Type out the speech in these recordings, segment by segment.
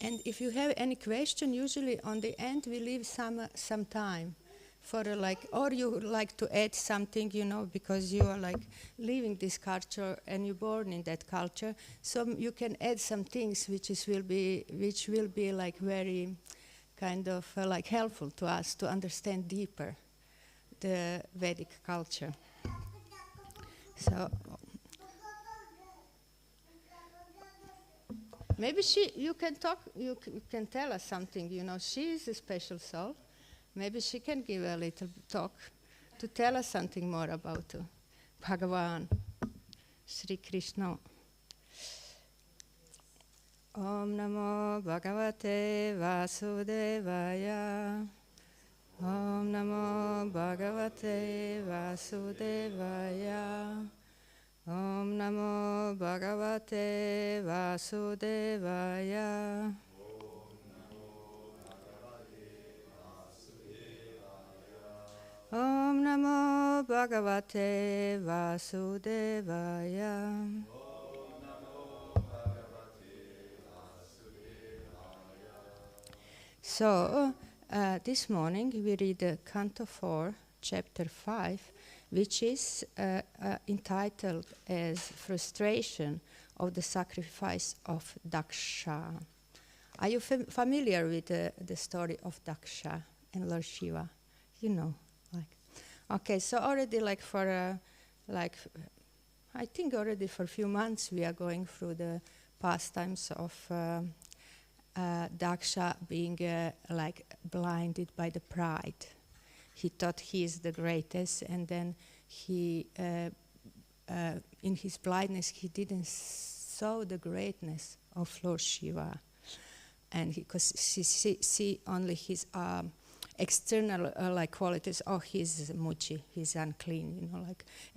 And if you have any question, usually on the end we leave some time for or you like to add something, because you are like living this culture and you're born in that culture. So you can add some things which will be like very kind of like helpful to us to understand deeper the Vedic culture. So maybe you can talk, you can tell us something, she is a special soul. Maybe she can give a little talk to tell us something more about Bhagavan, Sri Krishna. Om Namo Bhagavate Vasudevaya. Om Namo Bhagavate Vasudevaya. Om Namo Bhagavate Vasudevaya. Om Namo Bhagavate Vasudevaya. So, this morning we read Canto 4, Chapter 5, which is entitled as Frustration of the Sacrifice of Daksha. Are you familiar with the story of Daksha and Lord Shiva? Okay, so already I think already for a few months we are going through the pastimes of Daksha being blinded by the pride. He thought he is the greatest, and then he, in his blindness, he didn't saw the greatness of Lord Shiva, and because he see only his external qualities. Oh, he's muchi, he's unclean,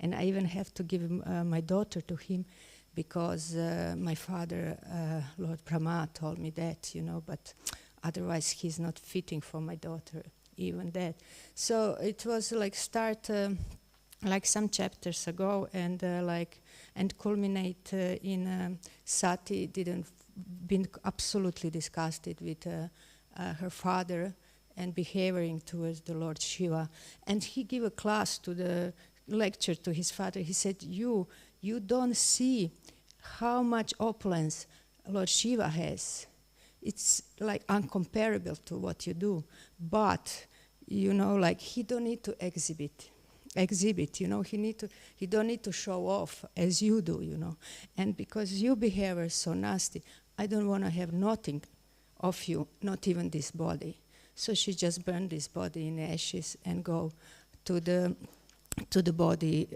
and I even have to give my daughter to him because my father, Lord Brahma, told me that, but otherwise he's not fitting for my daughter, even that. So it was start some chapters ago, and culminate in Sati been absolutely disgusted with her father and behaving towards the Lord Shiva. And he gave a class to the lecture to his father. He said, you don't see how much opulence Lord Shiva has. It's uncomparable to what you do. But, he don't need to exhibit, he don't need to show off as you do, And because you behave so nasty, I don't want to have nothing of you, not even this body. So she just burned this body in ashes and go to the body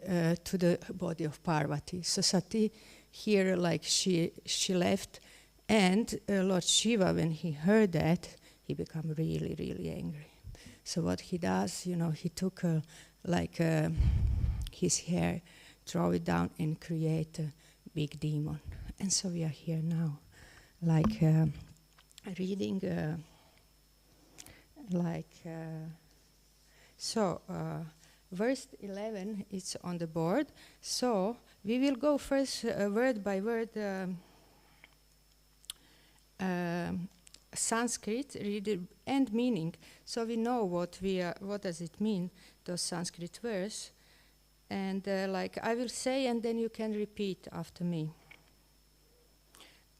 of Parvati. So Sati here, she left, and Lord Shiva, when he heard that, he became really, really angry. So what he does, he took his hair, throw it down, and create a big demon. And so we are here now, reading. Verse 11 is on the board. So we will go first word by word Sanskrit, read and meaning. So we know what does it mean, those Sanskrit words. And I will say, and then you can repeat after me.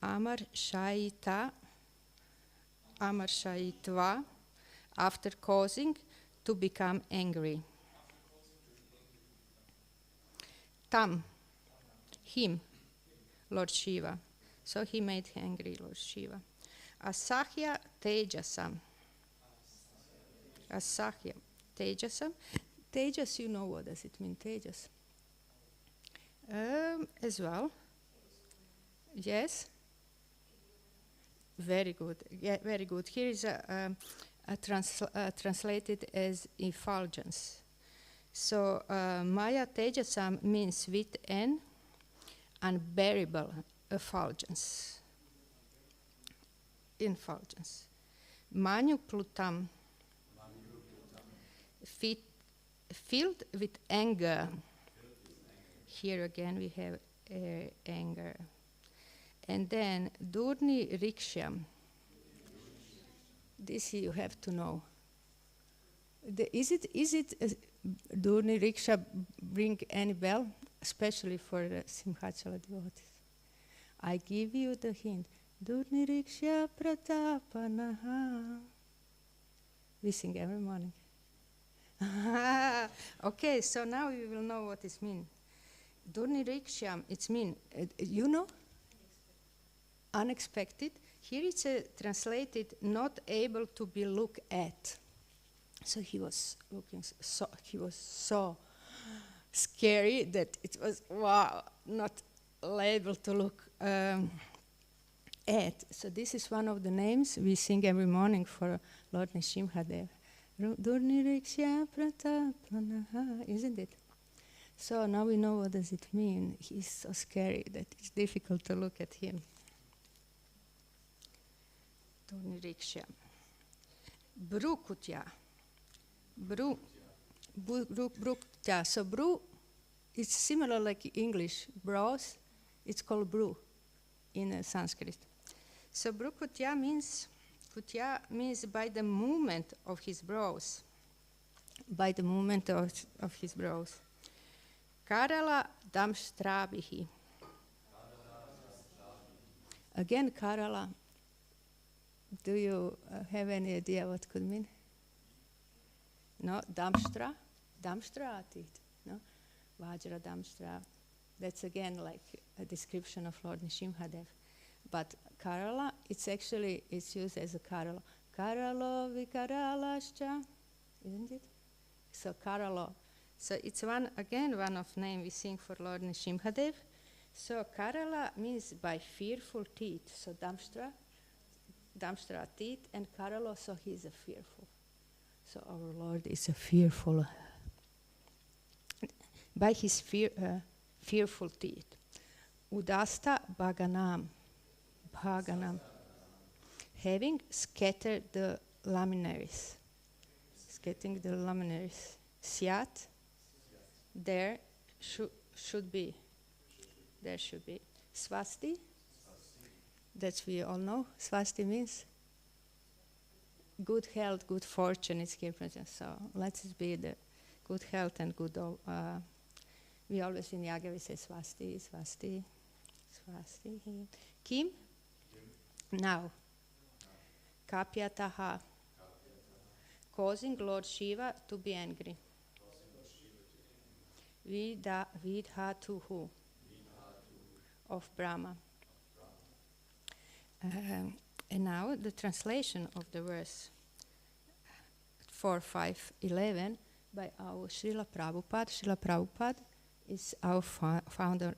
Amar Shaita, Amar Shaitva, after causing to become angry. Tam, him, Lord Shiva. So he made angry Lord Shiva. Asahya Tejasam. Asahya Tejasam. Tejas, you know what does it mean, Tejas? As well. Yes? Very good. Yeah, very good. Here is translated as effulgence. So Maya Tejasam means with an unbearable effulgence. Manuplutam, filled with anger. Here again we have anger. And then Durni Riksham, This you have to know. Is it Durni Riksha bring any bell, especially for the Simhachala devotees? I give you the hint. Durni Riksha Pratapanaha. We sing every morning. Okay, so now you will know what it means. Durni Riksha, it's mean, you know? Unexpected. Here it's translated, not able to be looked at. So he was looking, he was so scary that it was, wow, not able to look at. So this is one of the names we sing every morning for Lord Nrsimhadev. Durni Riksha Pratapanaha, isn't it? So now we know what does it mean. He's so scary that it's difficult to look at him. Durni Riksha. Brukutya. Brukutya. So bru, it's similar like English. Brows, it's called bru in Sanskrit. So brukutya means by the movement of his brows. By the movement of his brows. Karala damshtrabihi. Again, Karala. Do you have any idea what could mean? No, damshtra atit. No, Vajra damshtra. That's again like a description of Lord Nrsimhadev. But Karala, it's used as a Karalo. Karalo vikaralascha, isn't it? So Karalo. So it's one of name we sing for Lord Nrsimhadev. So Karala means by fearful teeth. So Damshtra teeth, and Karalo, so he's a fearful. So our Lord is a fearful, by his fearful teeth. Udasta Bhaganam, having scattered the luminaries. Scattering the luminaries. Syat, there should be. Swasti, that we all know. Swasti means good health, good fortune. It's here present. So let's be the good health and good. We always in Yaga we say Swasti. Kim? Now. Kapyataha. Causing Lord Shiva to be angry. Vidhatuhu. Of Brahma. And now the translation of the verse 4.5.11 by our Srila Prabhupada. Srila Prabhupada is our founder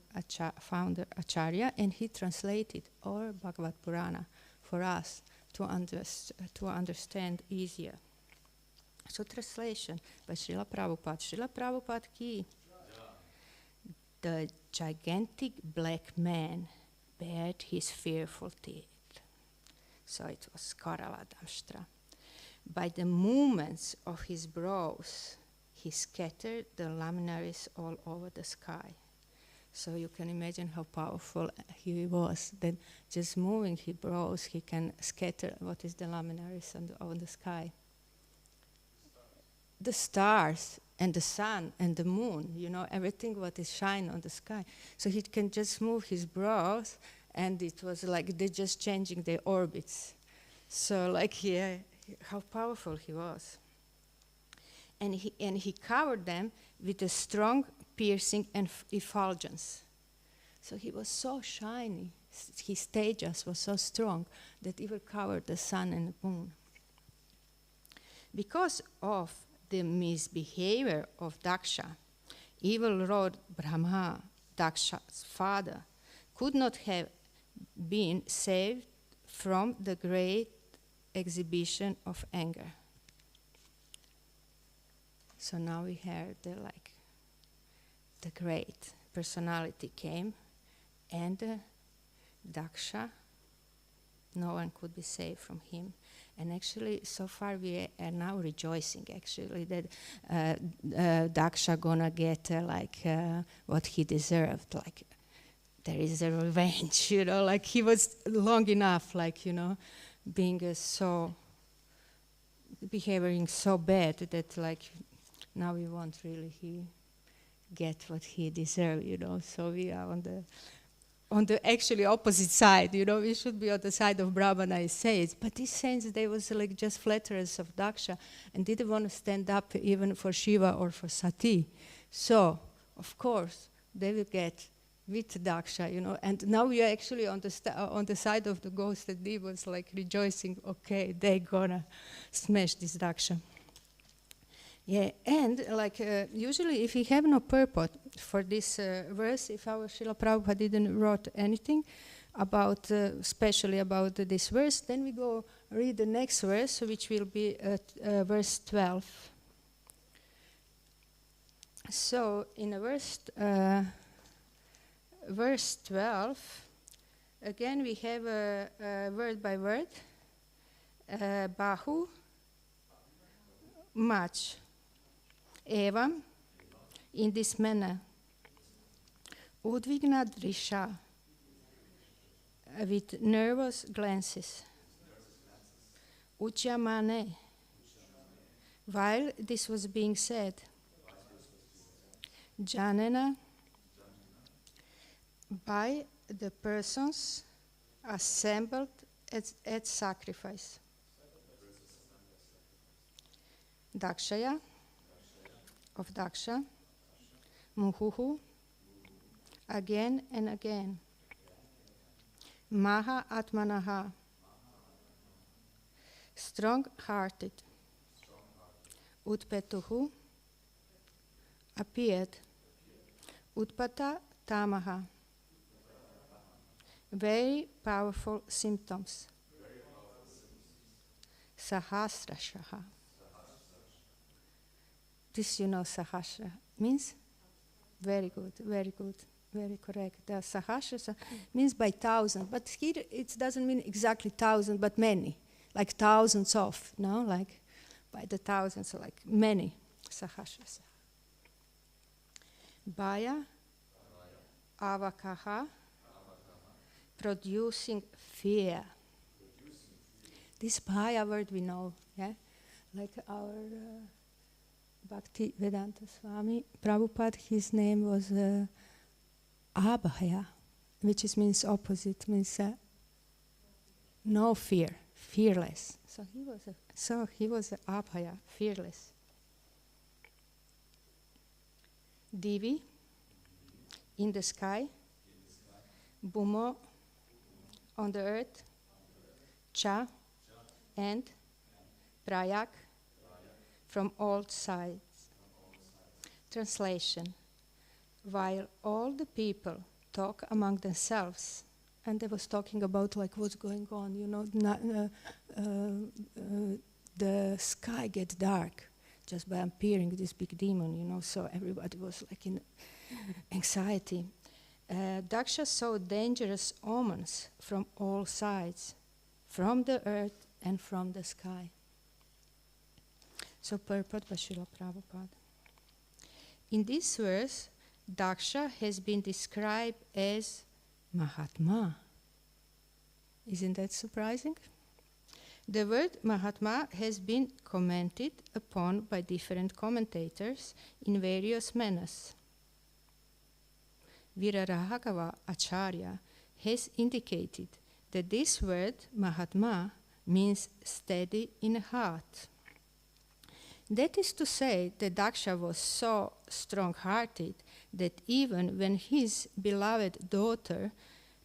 Acharya, and he translated all Bhagavad Purana for us to understand easier. So translation by Srila Prabhupada. Srila Prabhupada ki. The gigantic black man bared his fearful teeth. So it was Karala Damshtra. By the movements of his brows, he scattered the luminaries all over the sky. So you can imagine how powerful he was. That just moving his brows, he can scatter what is the luminaries on the sky. The stars and the sun and the moon, everything what is shine on the sky. So he can just move his brows, and it was like they're just changing their orbits. So how powerful he was. And he covered them with a strong piercing and effulgence. So he was so shiny. His tejas was so strong that even covered the sun and the moon. Because of the misbehavior of Daksha, evil Lord Brahma, Daksha's father, could not have been saved from the great exhibition of anger. So now we heard the great personality came, and Daksha, no one could be saved from him. And actually, so far we are now rejoicing, actually, that Daksha gonna get what he deserved. There is a revenge, he was long enough, being so behaving so bad that like now we won't really get what he deserves, So we are on the actually opposite side, We should be on the side of Brahmana and saints. But these saints, they was like just flatterers of Daksha and didn't want to stand up even for Shiva or for Sati. So, of course, they will get with Daksha, And now we are actually on the side of the ghosts and demons, like rejoicing. Okay, they're gonna smash this Daksha. Yeah, and like usually, if we have no purport for this verse, if our Srila Prabhupada didn't wrote anything about, especially about this verse, then we go read the next verse, which will be verse 12. So in verse 12, again we have word by word, Bahu, much. Evam, in this manner, Udvigna Drisha, with nervous glances, Uchyamane, while this was being said, Janena, by the persons assembled at sacrifice, Dakshaya, of Daksha, Muhuhu, again and again, Maha Atmanaha, strong-hearted, Utpetuhu, appeared, Utpata Tamaha, very powerful symptoms, Sahasrashaha. This, Sahasra means very good, very correct. The Sahasra means by thousand, but here it doesn't mean exactly thousand, but many, like thousands of, like by the thousands, so like many Sahasra. Bhaya, Avakaha, producing fear. This Bhaya word we know, yeah, like our. Bhakti Vedanta Swami Prabhupada, his name was Abhaya, which means opposite, means no fear, fearless. So he was Abhaya, fearless. Divi, in the sky, Bhumo, on the earth, Cha, and Prayak, from all sides. Translation. While all the people talk among themselves, and they was talking about like what's going on, the sky gets dark just by appearing this big demon, so everybody was like in anxiety. Daksha saw dangerous omens from all sides, from the earth and from the sky. So purport by Srila Prabhupada. In this verse, Daksha has been described as Mahatma. Isn't that surprising? The word Mahatma has been commented upon by different commentators in various manners. Viraraghava Acharya has indicated that this word Mahatma means steady in heart. That is to say that Daksha was so strong-hearted that even when his beloved daughter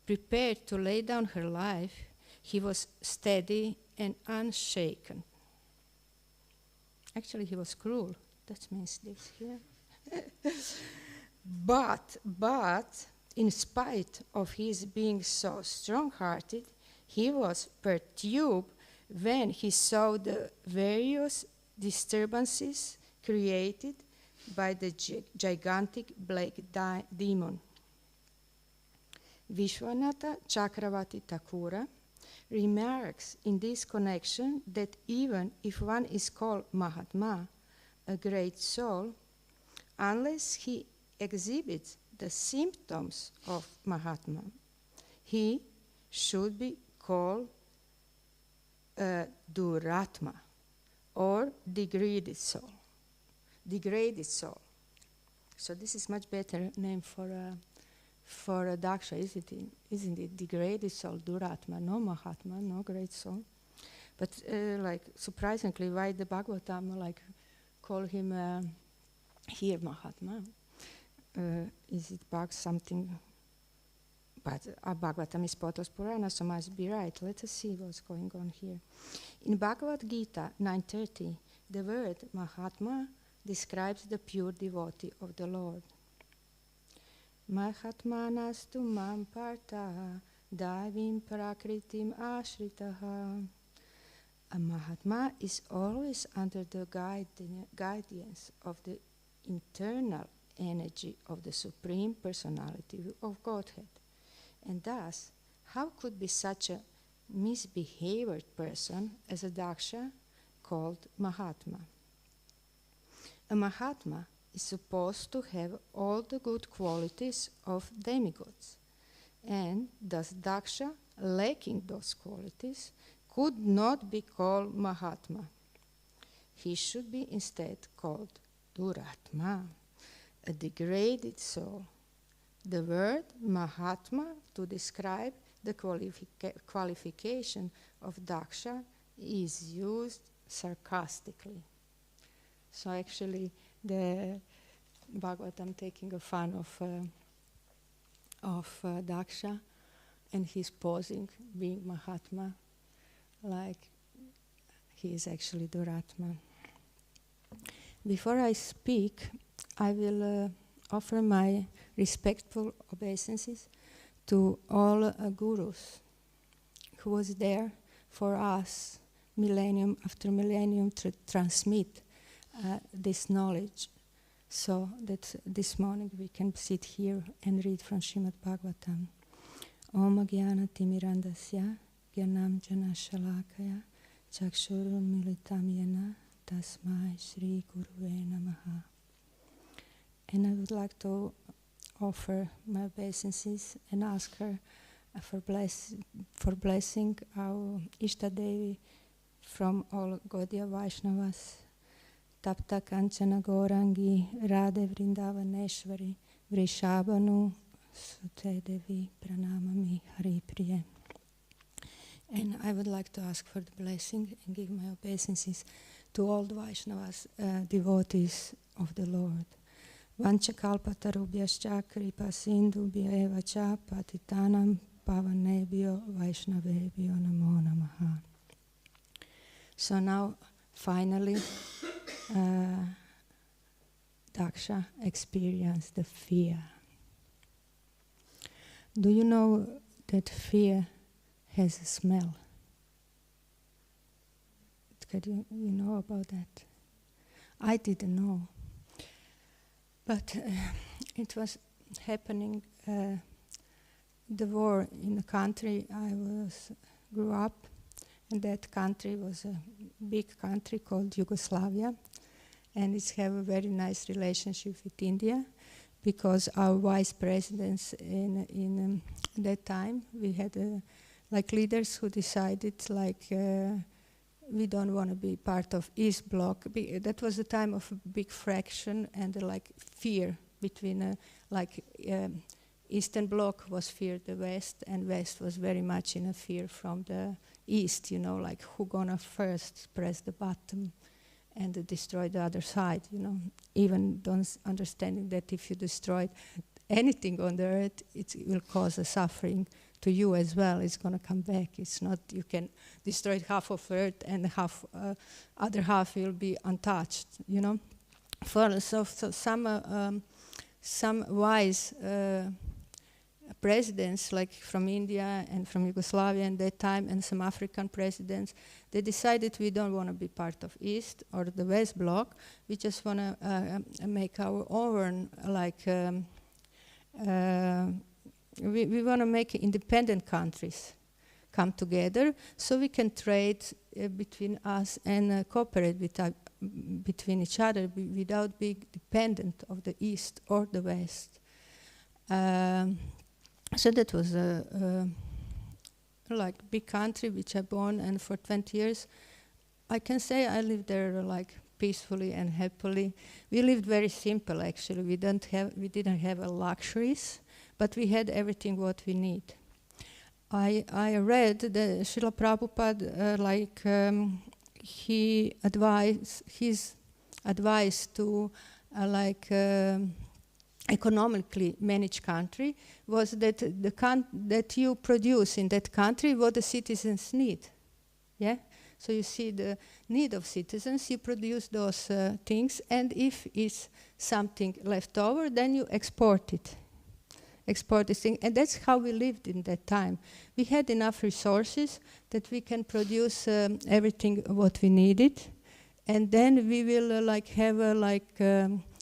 prepared to lay down her life, he was steady and unshaken. Actually, he was cruel. That means this here. But in spite of his being so strong-hearted, he was perturbed when he saw the various disturbances created by the gigantic black demon. Vishwanatha Chakravarti Thakura remarks in this connection that even if one is called Mahatma, a great soul, unless he exhibits the symptoms of Mahatma, he should be called Duratma, or degraded soul. Degraded soul. So this is much better name for a daksha, isn't it? Degraded soul, duratma, no mahatma, no great soul. But like surprisingly, why the Bhagavatam like call him here Mahatma? Is it something? But Bhagavatam is Potos Purana, so must be right. Let us see what's going on here. In Bhagavad Gita 9:30, the word Mahatma describes the pure devotee of the Lord. Mahatmanastu mam partha daivim prakritim ashritaha. A Mahatma is always under the guidance of the internal energy of the Supreme Personality of Godhead. And thus, how could be such a misbehaved person as a daksha called Mahatma? A Mahatma is supposed to have all the good qualities of demigods, and thus daksha, lacking those qualities, could not be called Mahatma. He should be instead called Duratma, a degraded soul. The word Mahatma to describe the qualification of daksha is used sarcastically. So actually the Bhagavatam taking a fun of daksha, and he's posing being Mahatma like he is actually Duratma. Before I speak, I will offer my respectful obeisances to all gurus who was there for us millennium after millennium to transmit this knowledge, so that this morning we can sit here and read from Śrīmad-Bhāgavatam. Om Jnana Timirandasya Gyanam Jana Shalakaya Chakshurum Militam Yena Tasmai Shri Guruve Namaha. And I would like to offer my obeisances and ask her for blessing our Ishta Devi from all Gaudiya Vaishnavas, Tapta Kanchana Gaurangi Radhe Vrindavaneshwari Vrishabhanu Sute Devi Pranamami Hari Priya. And I would like to ask for the blessing and give my obeisances to all the Vaishnavas, devotees of the Lord. Vanchakalpatarubhyascha kripa sindhubhya eva cha patitanam pavanebhyo vaishnavebhyo namo namaha. So now, finally, Daksha experienced the fear. Do you know that fear has a smell? You know about that? I didn't know. But it was happening, the war in the country I grew up, and that country was a big country called Yugoslavia, and it's have a very nice relationship with India, because our vice presidents in that time, we had like leaders who decided like we don't want to be part of East Bloc. That was the time of a big fraction and like fear between Eastern Bloc was fear the West, and West was very much in a fear from the East, like who gonna first press the button and destroy the other side, even don't understanding that if you destroy anything on the earth, it will cause a suffering to you as well. It's going to come back. It's not you can destroy half of earth and other half will be untouched. So some wise presidents, like from India and from Yugoslavia at that time, and some African presidents, they decided we don't want to be part of East or the West Bloc. We just want to make our own, we want to make independent countries come together so we can trade between us and cooperate between each other without being dependent of the East or the West. So that was a big country which I born, and for 20 years I can say I lived there like peacefully and happily. We lived very simple actually. We didn't have luxuries, but we had everything what we need. I read that Srila Prabhupada his advice to economically manage country was that that you produce in that country what the citizens need. Yeah. So you see the need of citizens, you produce those things, and if it's something left over, then you export it. Export this thing, and that's how we lived in that time. We had enough resources that we can produce everything what we needed, and then we will have a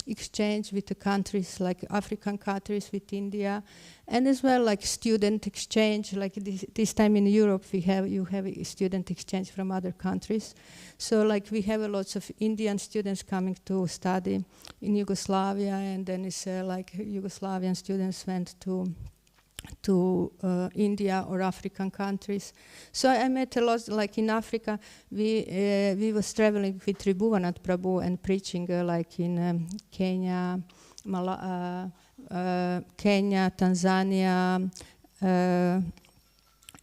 exchange with the countries like African countries, with India, and as well like student exchange. Like this time in Europe, you have a student exchange from other countries. So like we have lots of Indian students coming to study in Yugoslavia, and then it's like Yugoslavian students went to India or African countries. So I met a lot, like in Africa, we was traveling with Tribhuvannath Prabhu and preaching like in Kenya, Kenya, Tanzania,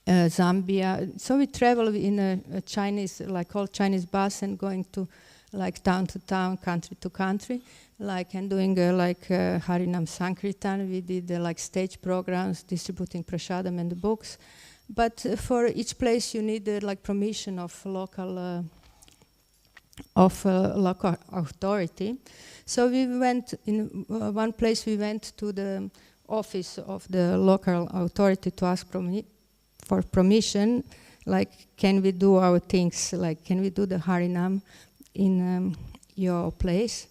Zambia. So we travel in a Chinese, like all Chinese bus, and going to like town to town, country to country, like and doing Harinam Sankirtan. We did like stage programs, distributing prasadam and the books. But for each place you need like permission of local authority. So we went in one place. We went to the office of the local authority to ask for permission. Like, can we do our things? Like, can we do the Harinam in your place?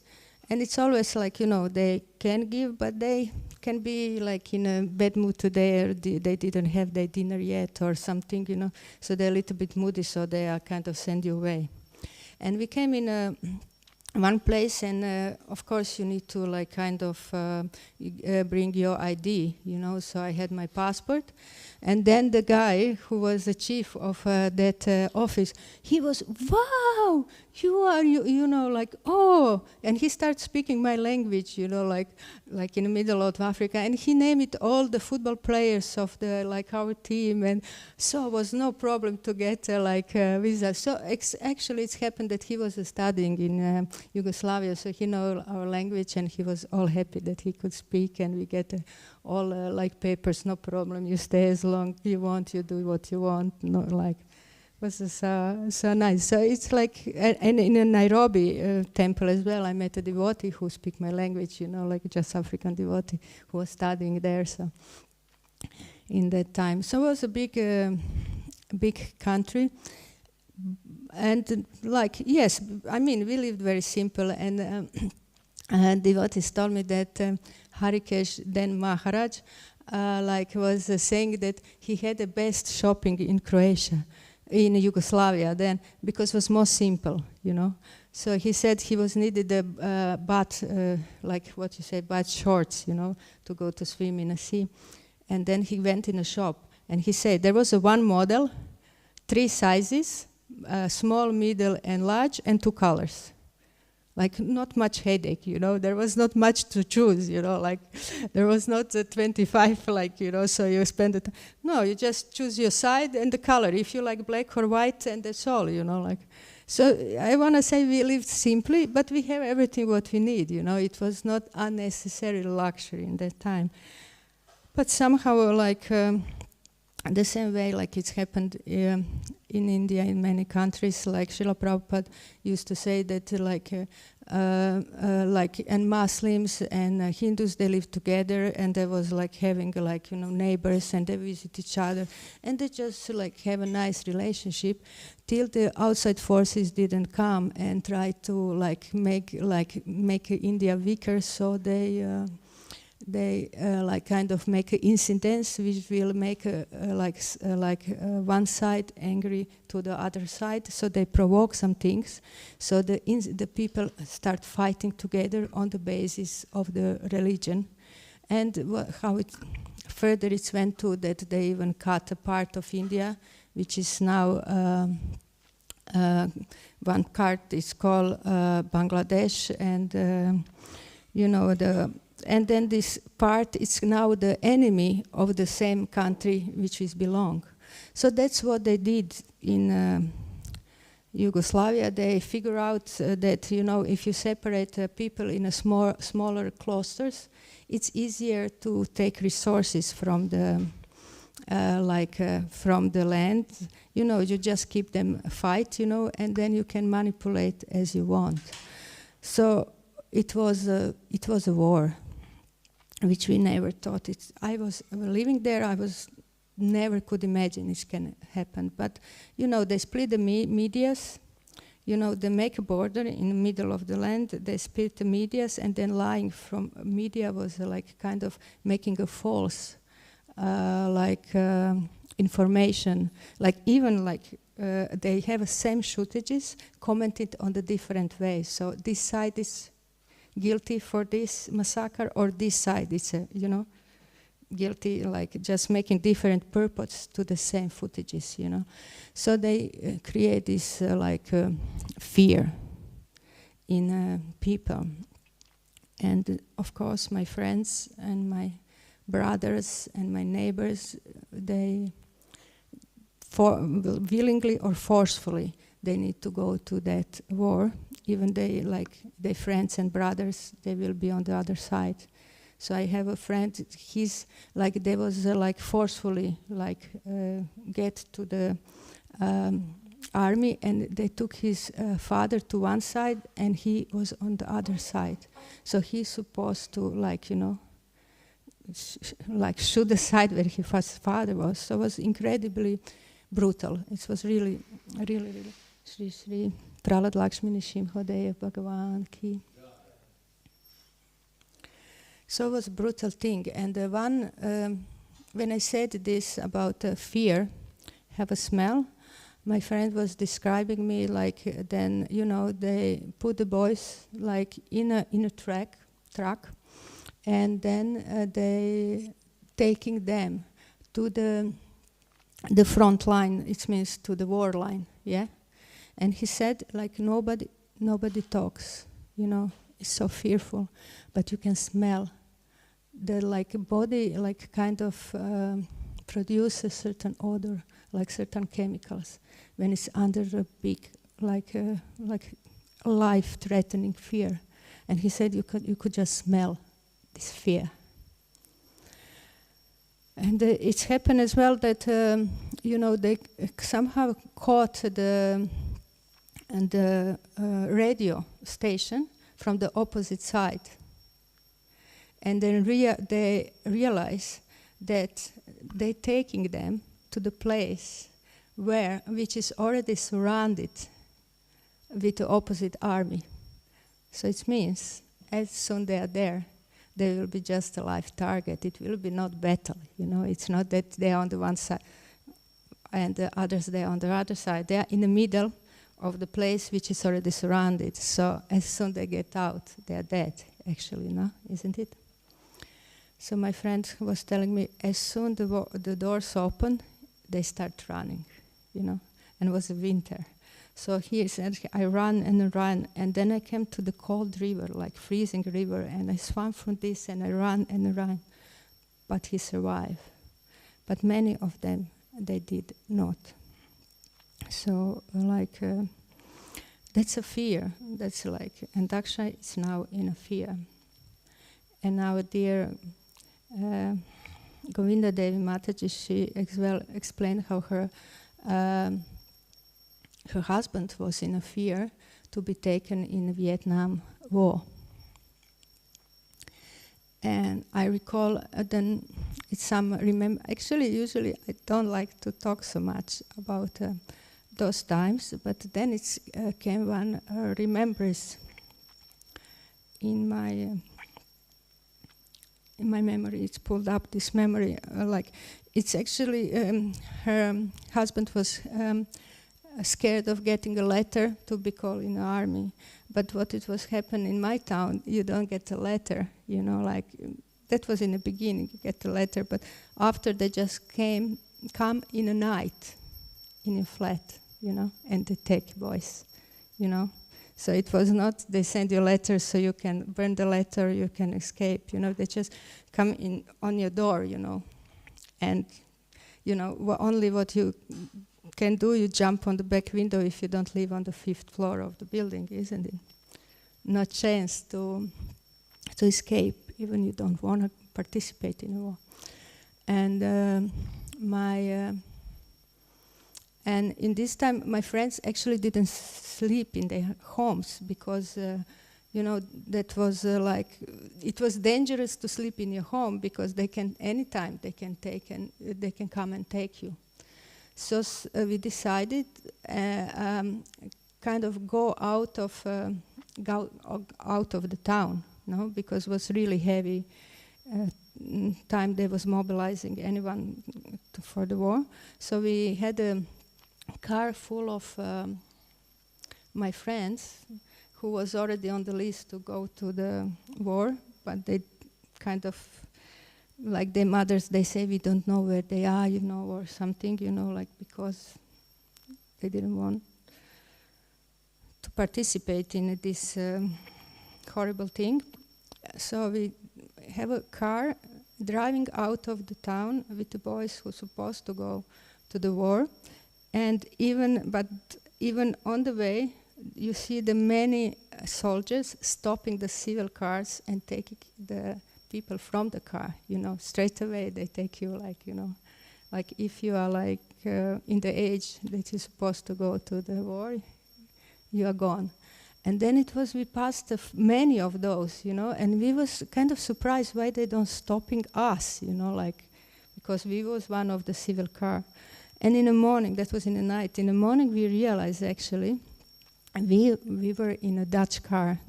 And it's always like, they can give, but they can be like in a bad mood today, or they didn't have their dinner yet or something, so they're a little bit moody, so they are kind of send you away. And we came in one place, and of course you need to like kind of bring your ID, so I had my passport. And then the guy who was the chief of that office, he was, wow, you are, like, oh, and he started speaking my language, like in the middle of Africa, and he named all the football players of our team, and so it was no problem to get visa. So actually it's happened that he was studying in Yugoslavia, so he know our language, and he was all happy that he could speak, and we get all papers, no problem. You stay as long you want, you do what you want. Was so nice. So it's like, and in a Nairobi temple as well, I met a devotee who speak my language, just African devotee who was studying there. So in that time, so it was a big country. And yes, I mean, we lived very simple, and devotees told me that Harikesh then Maharaj was saying that he had the best shopping in Croatia, in Yugoslavia then, because it was more simple, So he said he was needed a bath, bath shorts, to go to swim in a sea. And then he went in a shop, and he said there was one model, 3 sizes, small, middle, and large, and 2 colors. Like, not much headache, there was not much to choose, there was not 25, so you spend it. No, you just choose your side and the color, if you like black or white, and that's all, So I want to say we lived simply, but we have everything what we need, it was not unnecessary luxury in that time. But somehow, the same way, it's happened in India, in many countries, like Srila Prabhupada used to say that, and Muslims and Hindus, they live together, and they was having neighbors, and they visit each other, and they just have a nice relationship till the outside forces didn't come and try to make India weaker, so they kind of make incidents which will make one side angry to the other side, so they provoke some things, so the people start fighting together on the basis of the religion. And how it further it went to that they even cut a part of India, which is now one part is called Bangladesh, and and then this part is now the enemy of the same country which is belong. So that's what they did in Yugoslavia. They figure out that if you separate people in a smaller clusters, it's easier to take resources from the from the land. You just keep them fight, and then you can manipulate as you want. So it was a war, which we never thought it. I was living there. I was never could imagine it can happen. But they split the medias. They make a border in the middle of the land. They split the medias, and then lying from media was like kind of making a false information. They have the same shootages commented on the different ways. So this side is guilty for this massacre, or this side is guilty, like just making different purpose to the same footages, So they create this fear in people. And of course my friends and my brothers and my neighbors, they willingly or forcefully, they need to go to that war. Even their friends and brothers, they will be on the other side. So I have a friend, he's they was forcefully get to the army, and they took his father to one side and he was on the other side. So he's supposed to shoot the side where his father was. So it was incredibly brutal. It was really, really, really. Shri Shri Prahlad Lakshmini Simhadev Bhagavan Ki. So it was a brutal thing. And when I said this about fear, have a smell, my friend was describing me then, they put the boys in a truck, and then they taking them to the front line, it means to the war line, yeah? And he said, nobody talks, it's so fearful, but you can smell the body kind of produce a certain odor, certain chemicals when it's under a big life-threatening fear. And he said you could just smell this fear. And it's happened as well that they somehow caught the radio station from the opposite side. And then they realize that they're taking them to the place which is already surrounded with the opposite army. So it means as soon they are there, they will be just a live target. It will be not battle, It's not that they are on the one side and the others they are on the other side. They are in the middle of the place which is already surrounded. So as soon they get out, they are dead, actually, no? Isn't it? So my friend was telling me, as soon the doors open, they start running, and it was winter. So he said, I ran, and then I came to the cold river, freezing river, and I swam from this, and I ran, but he survived. But many of them, they did not. So, that's a fear. That's and Daksha is now in a fear. And our dear Govinda Devi Mataji, she explained how her husband was in a fear to be taken in the Vietnam War. And I recall then actually usually I don't like to talk so much about those times, but then it came one remembrance in my memory. It's pulled up this memory, it's actually her husband was scared of getting a letter to be called in the army. But what it was happening in my town, you don't get a letter, that was in the beginning, you get a letter, but after they just come in a night in a flat, and they take boys, So it was not they send you letters so you can burn the letter, you can escape, They just come in on your door, and only what you can do, you jump on the back window if you don't live on the 5th floor of the building, isn't it? No chance to escape, even you don't want to participate in a war. And and in this time, my friends actually didn't sleep in their homes because, that was it was dangerous to sleep in your home because anytime they can come and take you. So we decided kind of go out of the town, because it was really heavy time they was mobilizing anyone for the war. So we had a car full of my friends who was already on the list to go to the war, but they kind of, like their mothers, they say we don't know where they are, or something, because they didn't want to participate in this horrible thing. So we have a car driving out of the town with the boys who were supposed to go to the war. And even on the way, you see the many soldiers stopping the civil cars and taking the people from the car, straight away they take you like if you are in the age that you're supposed to go to the war, you are gone. And then we passed many of those, and we was kind of surprised why they don't stopping us, because we was one of the civil car. And in the morning, that was in the night, in the morning we realized actually, we were in a Dutch car.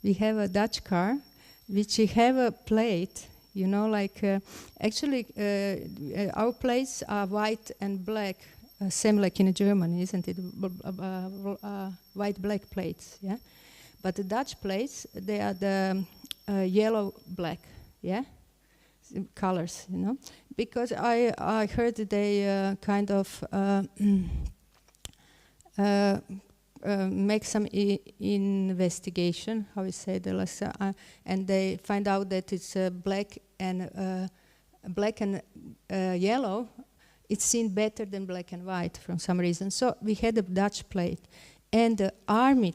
We have a Dutch car, which we have a plate, actually our plates are white and black, same like in Germany, isn't it? White, black plates, yeah? But the Dutch plates, they are the yellow, black, yeah? Colors, Because I heard they kind of make some investigation, how we say and they find out that it's black and yellow. It's seen better than black and white from some reason. So we had a Dutch plate, and the army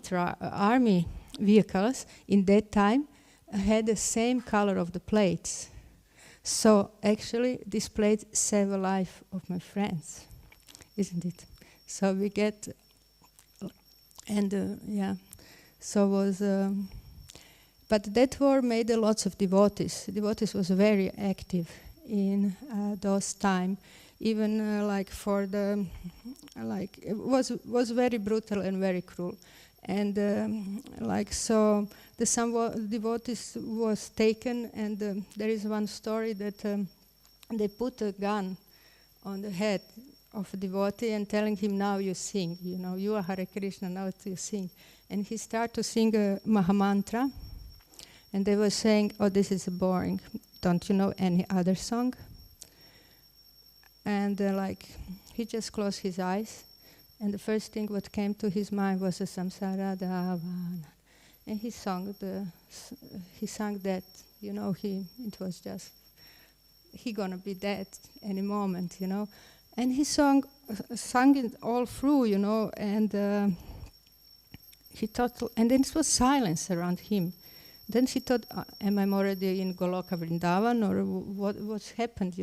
vehicles in that time had the same color of the plates. So actually, this plate saved the life of my friends, isn't it? So we get, and yeah, so was. But that war made lots of devotees. Devotees was very active in those time. Even for the, it was very brutal and very cruel. And so some devotees was taken, and there is one story that they put a gun on the head of a devotee and telling him, now you sing, you are Hare Krishna, now you sing. And he started to sing a Mahamantra, and they were saying, oh, this is boring, don't you know any other song? And he just closed his eyes, and the first thing what came to his mind was a Samsara Davana. And he sang that, it was just, he gonna be dead any moment, And he sang it all through, and he thought, and then it was silence around him. Then he thought, am I already in Goloka Vrindavan, or what's happened,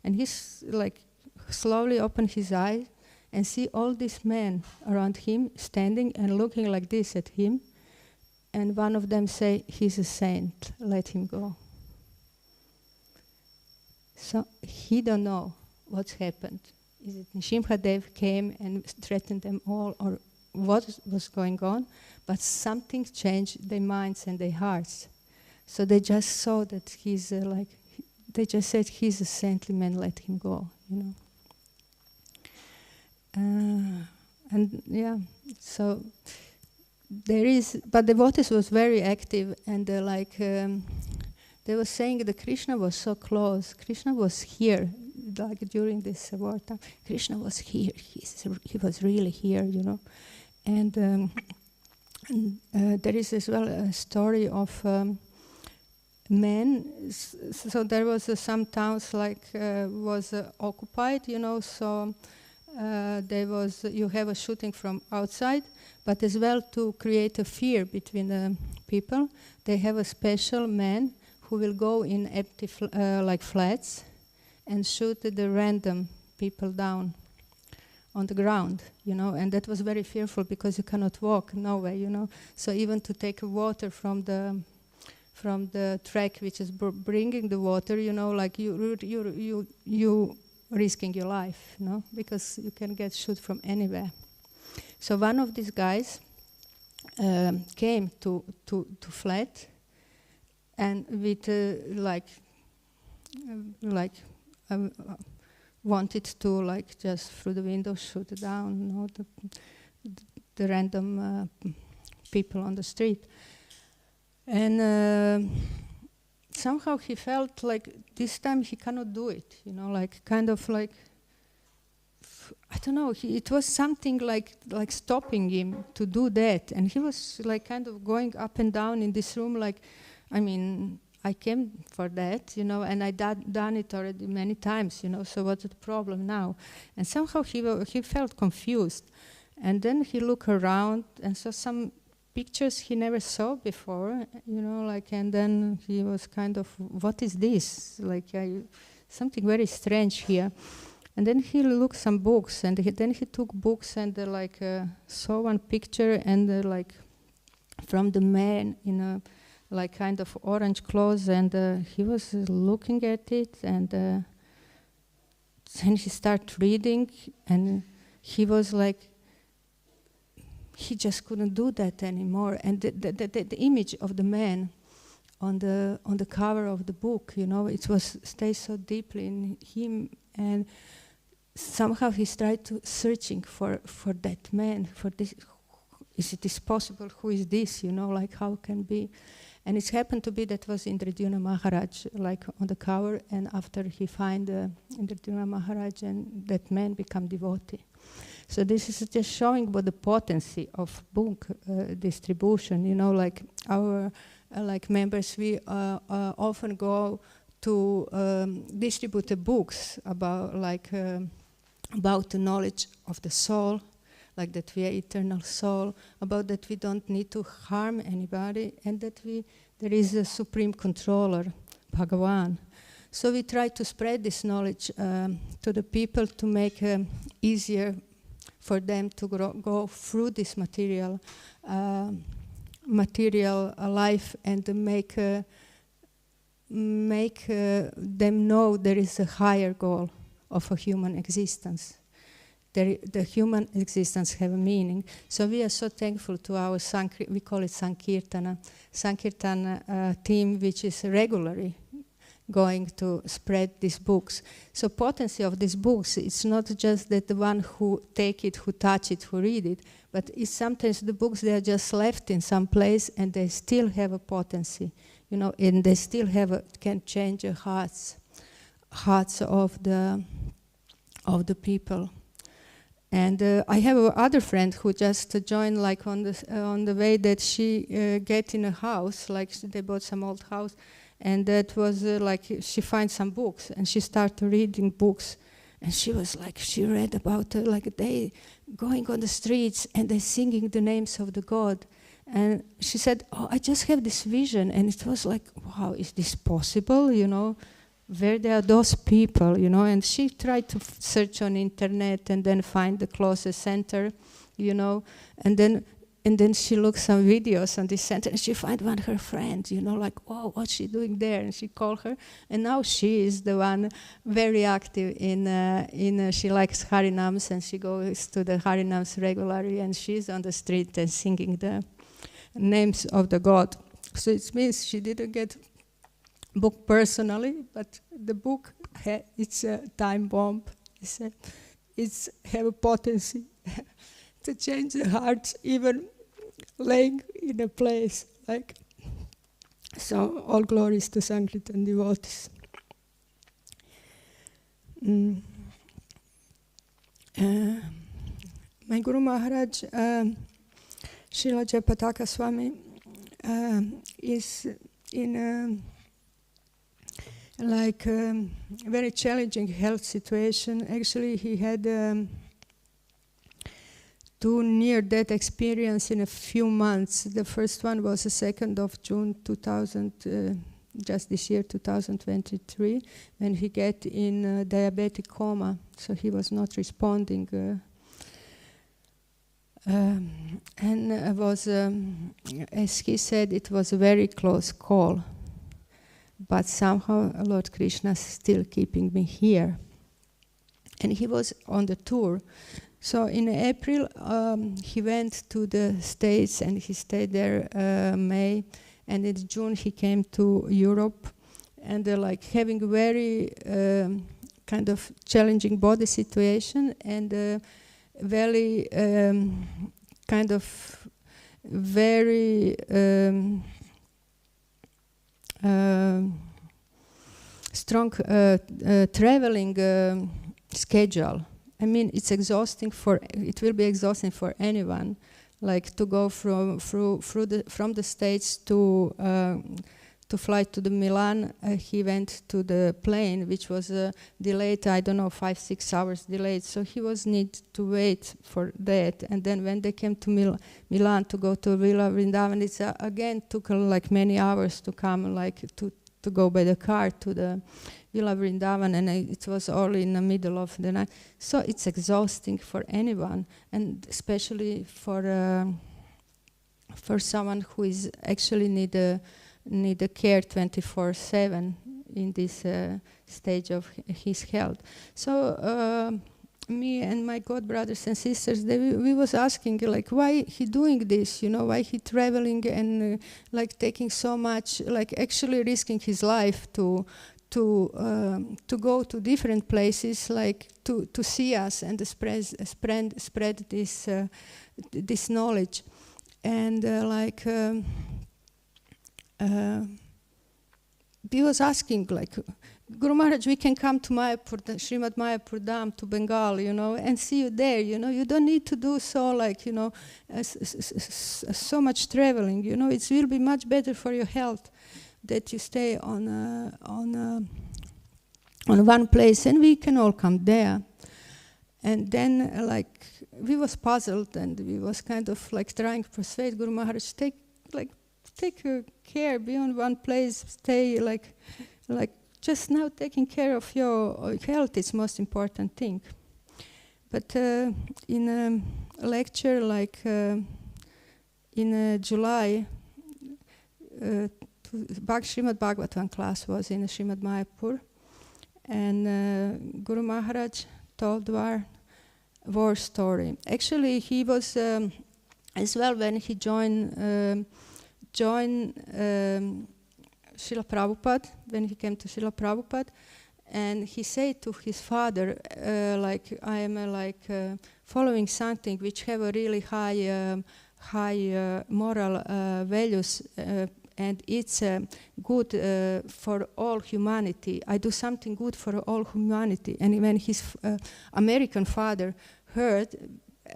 And he slowly opened his eyes and see all these men around him standing and looking like this at him. And one of them say, he's a saint, let him go. So he don't know what's happened. Is it Nrsimhadev came and threatened them all, or what was going on? But something changed their minds and their hearts. So they just saw that he's they just said, he's a saintly man, let him go, And yeah, so there is, but devotees was very active, and they were saying that Krishna was so close, Krishna was here. like during this wartime. Krishna was here. He was really here, you know. And there is as well a story of men. So there was some towns like was occupied, you know. So there was you have a shooting from outside, but as well to create a fear between the people. They have a special man who will go in empty like flats and shoot the random people down on the ground, you know, and that was very fearful because you cannot walk nowhere, you know. So even to take water from the track which is bringing the water, you know, like you risking your life, you know, because you can get shot from anywhere. So one of these guys came to flat and with wanted to like just through the window shoot down, you know, the random people on the street. And somehow he felt like this time he cannot do it, you know, like kind of like, I don't know, it was something like stopping him to do that. And he was like kind of going up and down in this room like, I mean, I came for that, you know, and I done it already many times, you know, so what's the problem now? And somehow he felt confused. And then he looked around and saw some pictures he never saw before, you know, like, and then he was kind of, what is this? Like, something very strange here. And then he looked some books, and then he took books and saw one picture and like from the man in a like kind of orange clothes, and he was looking at it, and then he started reading, and he was like, he just couldn't do that anymore. And the image of the man on the cover of the book, you know, it was stayed so deeply in him, and somehow he started to searching for that man, for this. Is it this possible? Who is this? You know, like how can be? And it happened to be that was Indradyumna Maharaj, like on the cover, and after he find Indradyumna Maharaj, and that man become devotee. So this is just showing what the potency of book distribution. You know, like our like members, we often go to distribute the books about like about the knowledge of the soul, like that we are eternal soul, about that we don't need to harm anybody, and that there is a supreme controller, Bhagavan. So we try to spread this knowledge to the people to make easier for them to go through this material life, and to make them know there is a higher goal of a human existence. The human existence have a meaning. So we are so thankful to our we call it Sankirtana team, which is regularly going to spread these books. So potency of these books, it's not just that the one who take it, who touch it, who read it, but it's sometimes the books, they are just left in some place and they still have a potency, you know, and they still can change the hearts of the people. And I have another friend who just joined, like on the way that she get in a house, like they bought some old house, and that was like she finds some books, and she started reading books, and she was like, she read about like they going on the streets and they singing the names of the God, and she said, oh, I just have this vision, and it was like, wow, is this possible, you know? Where there are those people, you know, and she tried to search on internet and then find the closest center, you know, and then she looked some videos on this center and she find one her friend, you know, like, oh, what's she doing there? And she called her, and now she is the one very active in she likes Harinams, and she goes to the Harinams regularly, and she's on the street and singing the names of the God. So it means she didn't get book personally, but the book it's a time bomb. It's have a potency to change the hearts, even laying in a place like. So all glories to Sankirtan devotees. My Guru Maharaj, Srila Jayapataka Swami, is in a very challenging health situation. Actually, he had 2 near-death experience in a few months. The first one was the 2nd of June 2000, just this year, 2023, when he got in diabetic coma, so he was not responding. And was, as he said, it was a very close call. But somehow Lord Krishna is still keeping me here. And he was on the tour. So in April, he went to the States and he stayed there May. And in June, he came to Europe. And having a very kind of challenging body situation and very kind of very strong traveling schedule. I mean, it's exhausting it will be exhausting for anyone, like to go from the States to fly to the Milan. He went to the plane, which was delayed, 5-6 hours delayed. So he was need to wait for that. And then when they came to Milan to go to Villa Vrindavan, it again took many hours to come, to go by the car to the Villa Vrindavan, and it was all in the middle of the night. So it's exhausting for anyone, and especially for someone who is actually need a care 24/7 in this stage of his health. So me and my god brothers and sisters, we was asking why he doing this, why he traveling and taking so much, actually risking his life to go to different places, to see us and spread this knowledge. And he was asking, Guru Maharaj, we can come to Mayapur, Śrīmad-Bhāgavatam Dham, to Bengal, and see you there, you don't need to do so, so much traveling, it will be much better for your health that you stay on one place, and we can all come there. And then, we was puzzled, and we was kind of trying to persuade Guru Maharaj, take care, be on one place, stay just now taking care of your health is most important thing. But in a lecture in July, Śrīmad-Bhāgavatam class was in Śrīmad Mayapur, and Guru Maharaj told war story. Actually, he was as well when he joined Srila Prabhupada, when he came to Srila Prabhupada, and he said to his father, I am following something which have a really high moral values, and it's good for all humanity. I do something good for all humanity. And when his American father heard,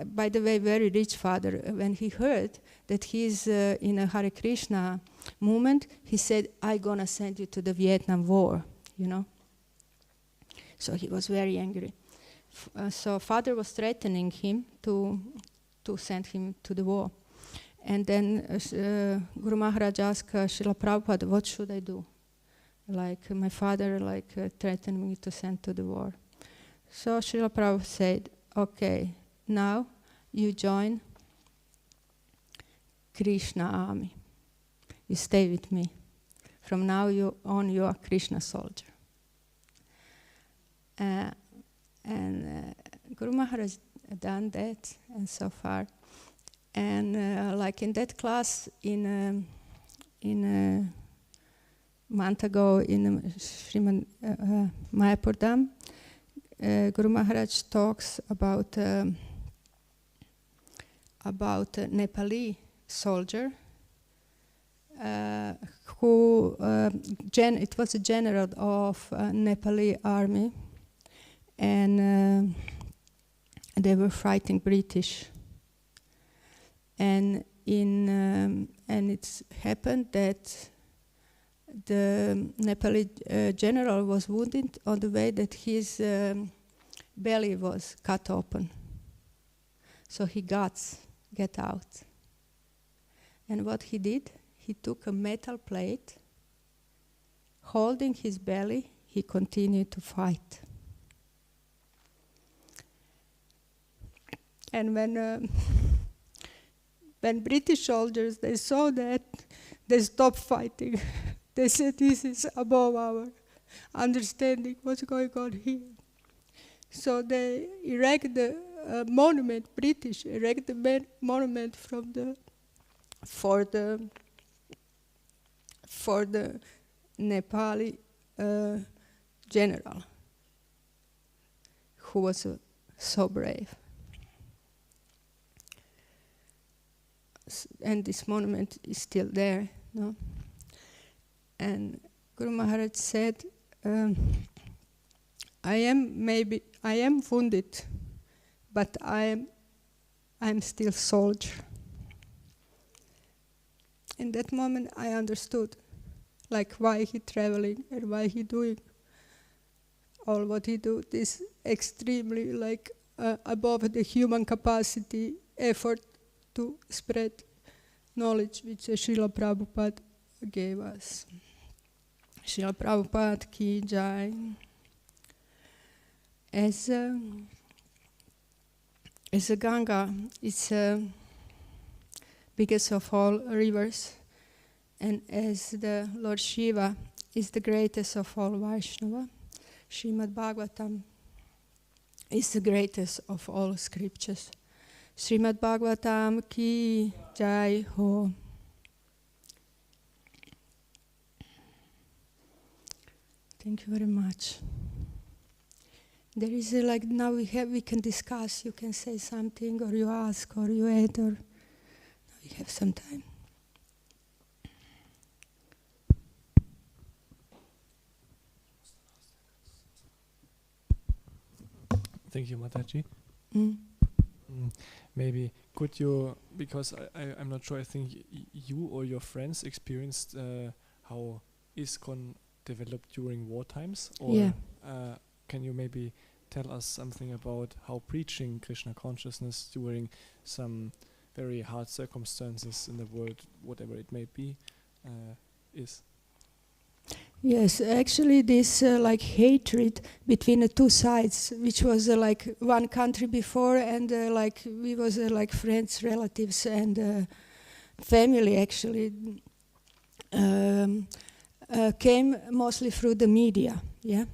by the way, very rich father, when he heard that he's in a Hare Krishna movement, he said, I'm gonna send you to the Vietnam War, So he was very angry. So father was threatening him to send him to the war. And then Guru Maharaj asked Srila Prabhupada, what should I do? My father threatened me to send to the war. So Srila Prabhupada said, okay, now you join Krishna army. You stay with me. From now on, you are Krishna soldier. And Guru Maharaj done that, and so far. And in that class in month ago in Śrīmad Mayapur Dham, Guru Maharaj talks about a Nepali soldier who it was a general of Nepali army and they were fighting British. And it's happened that the Nepali general was wounded on the way that his belly was cut open. So he get out. And what he did, he took a metal plate, holding his belly, he continued to fight. And when British soldiers, they saw that, they stopped fighting. They said, this is above our understanding what's going on here. So they erect the monument, British erect the monument for the Nepali general, who was so brave. And this monument is still there, no? And Guru Maharaj said, I am wounded, but I'm still soldier. In that moment, I understood, like, why he traveling and why he doing all what he do. This extremely, like, above the human capacity effort to spread knowledge which Srila Prabhupada gave us. Srila Prabhupada ki jai. As a Ganga, it's biggest of all rivers, and as the Lord Shiva is the greatest of all Vaishnava, Śrīmad-Bhāgavatam is the greatest of all scriptures. Śrīmad-Bhāgavatam ki jai ho. Thank you very much. There is like now we can discuss. You can say something, or you ask, or you add, or we have some time. Thank you, Mataji. Maybe could you, because I'm not sure, I think you or your friends experienced how ISKCON developed during war times, or Yeah. Can you maybe tell us something about how preaching Krishna consciousness during some very hard circumstances in the world, whatever it may be, is? Yes, actually this like hatred between the two sides, which was like one country before, and like we was like friends, relatives, and family actually came mostly through the media, yeah.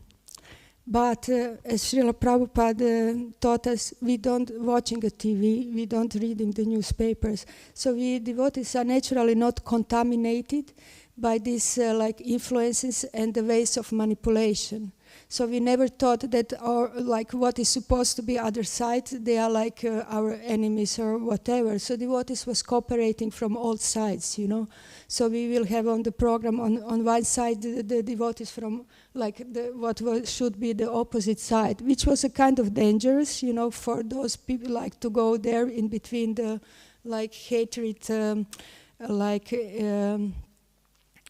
But as Srila Prabhupada taught us, we don't watching a TV, we don't reading the newspapers. So we devotees are naturally not contaminated by these like influences and the ways of manipulation. So we never thought that our, like what is supposed to be other side, they are like our enemies or whatever. So devotees was cooperating from all sides, you know. So we will have on the program on one side the devotees from like what should be the opposite side, which was a kind of dangerous, you know, for those people like to go there in between the like hatred,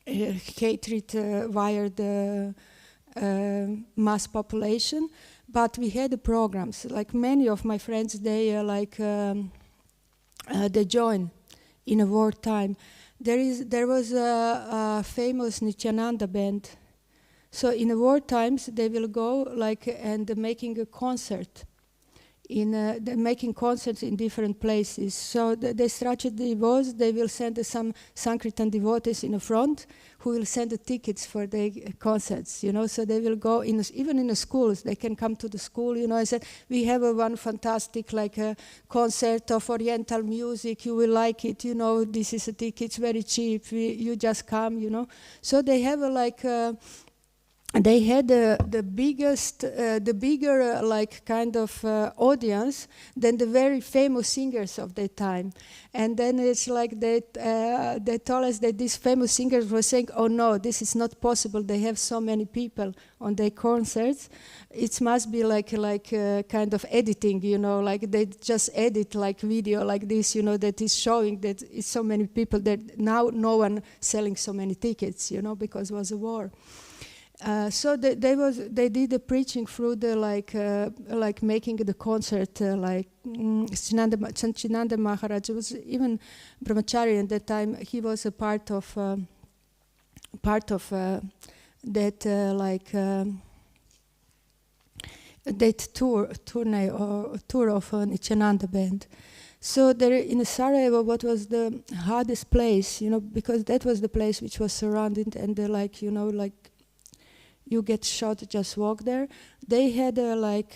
hatred via the mass population. But we had the programs, like many of my friends, they they join in a wartime. There was a famous Nityananda band. So in the war times, they will go like and making a concert. They're making concerts in different places. So the strategy was they will send some Sankirtan devotees in the front who will send the tickets for the concerts, you know. So they will go even in the schools. They can come to the school, you know. I said, we have one fantastic like concert of Oriental music. You will like it, you know. This is a ticket, it's very cheap. You just come, you know. So they have they had the bigger like kind of audience than the very famous singers of their time. And then it's like they told us that these famous singers were saying, oh no, this is not possible. They have so many people on their concerts. It must be like kind of editing, you know, like they just edit like video like this, you know, that is showing that it's so many people that now no one selling so many tickets, you know, because it was a war. So they did the preaching through the like making the concert Śrīmad-Bhāgavatam Maharaj was even brahmachari at that time. He was a part of that that tour of Nityananda band. So there in Sarajevo, what was the hardest place, you know, because that was the place which was surrounded and like, you know, like you get shot, just walk there. They had like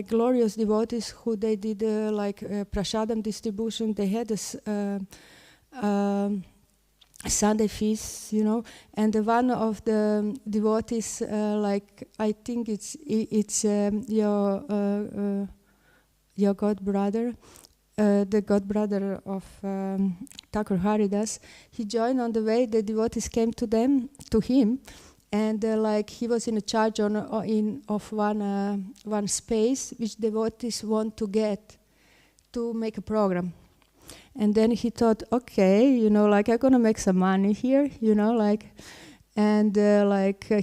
glorious devotees who they did prasadam distribution. They had a Sunday feast, you know, and one of the devotees, like I think it's your god brother, the god brother of Thakur Haridas. He joined on the way. The devotees came to him. And like he was in charge of one space which devotees want to get to make a program. And then he thought, okay, you know, like I'm gonna make some money here, you know, like, and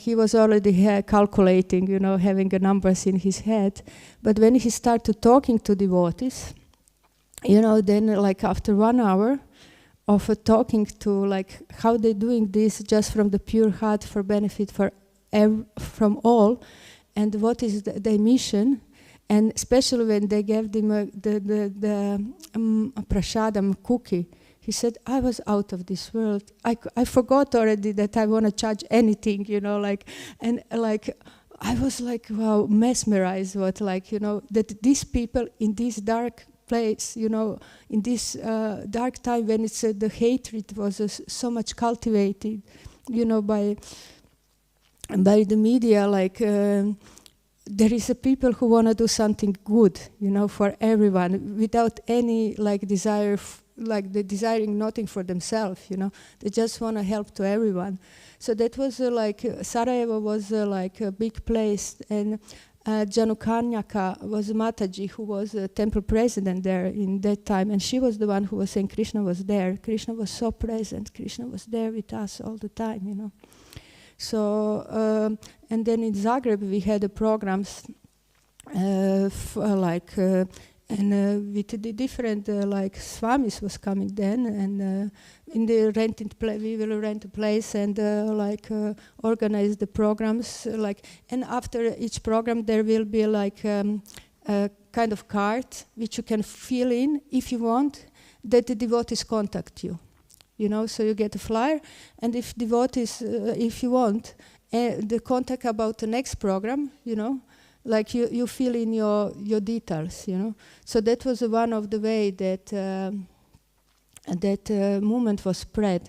he was already calculating, you know, having the numbers in his head. But when he started talking to devotees, you know, then like after 1 hour of talking to like how they're doing this just from the pure heart for benefit from all, and what is their mission, and especially when they gave them the prasadam cookie, he said, I was out of this world. I forgot already that I want to charge anything, you know, like, and like I was like, wow, mesmerized what, like, you know, that these people in this dark place, you know, in this dark time when it's the hatred was so much cultivated, you know, by the media, like there is a people who want to do something good, you know, for everyone without any like desire, like they desiring nothing for themselves, you know, they just want to help to everyone. So that was like Sarajevo was like a big place, and Janukanyaka was Mataji, who was a temple president there in that time, and she was the one who was saying Krishna was there. Krishna was so present. Krishna was there with us all the time, you know. So, and then in Zagreb we had programs with the different like swamis was coming then, and in the rented we will rent a place and organize the programs, like, and after each program there will be like a kind of card which you can fill in if you want that the devotees contact you, you know, so you get a flyer, and if devotees if you want the contact about the next program, you know, like you fill in your details, you know. So that was one of the way that that movement was spread,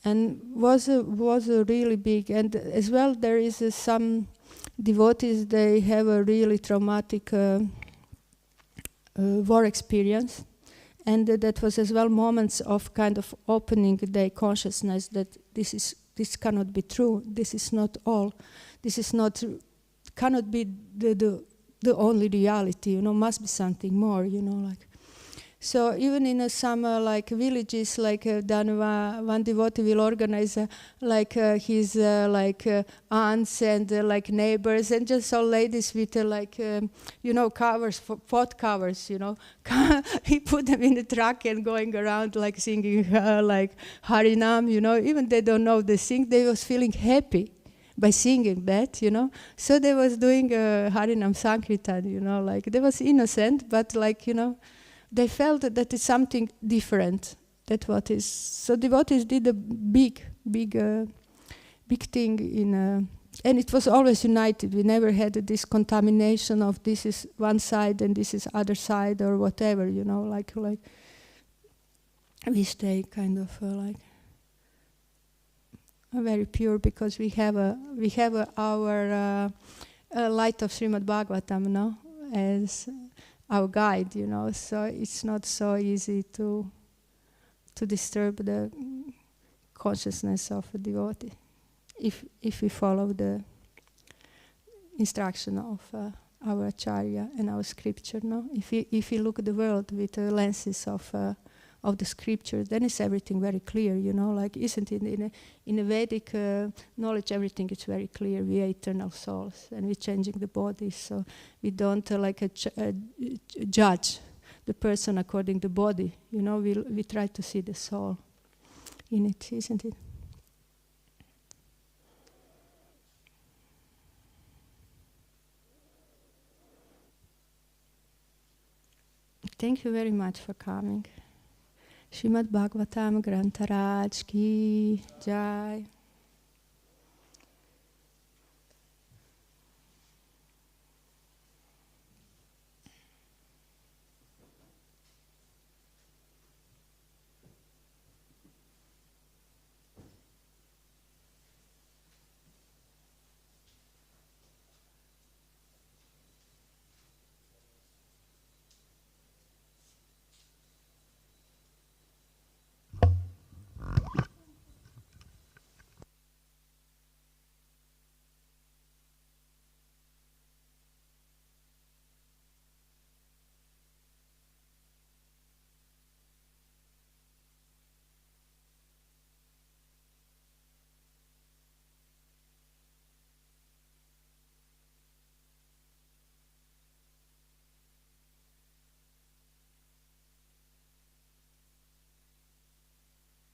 and was a really big. And as well, there is some devotees, they have a really traumatic war experience, and that was as well moments of kind of opening their consciousness that this cannot be true. This is not all. This is not. Cannot be the only reality, you know, must be something more, you know, like. So even in some like villages, like one devotee will organize his aunts and like neighbors and just all ladies with you know, covers, pot covers, you know. He put them in the truck and going around like singing like Harinam, you know, even they don't know the sing, they was feeling happy by singing that, you know. So they was doing Harinam Sankirtan, you know, like they was innocent, but like, you know, they felt that it's something different. That what is. So devotees did a big thing in, and it was always united. We never had this contamination of this is one side and this is other side or whatever, you know, like we stay kind of like very pure, because we have our light of Śrīmad-Bhāgavatam, no, as our guide, you know. So it's not so easy to disturb the consciousness of a devotee if we follow the instruction of our acharya and our scripture, no. If we look at the world with the lenses of the scripture, then it's everything very clear, you know. Like, isn't it in a Vedic knowledge, everything is very clear. We are eternal souls, and we're changing the body, so we don't judge the person according to the body, you know. We try to see the soul in it, isn't it? Thank you very much for coming. Śrīmad-Bhāgavatam Grantaraj ki Jai.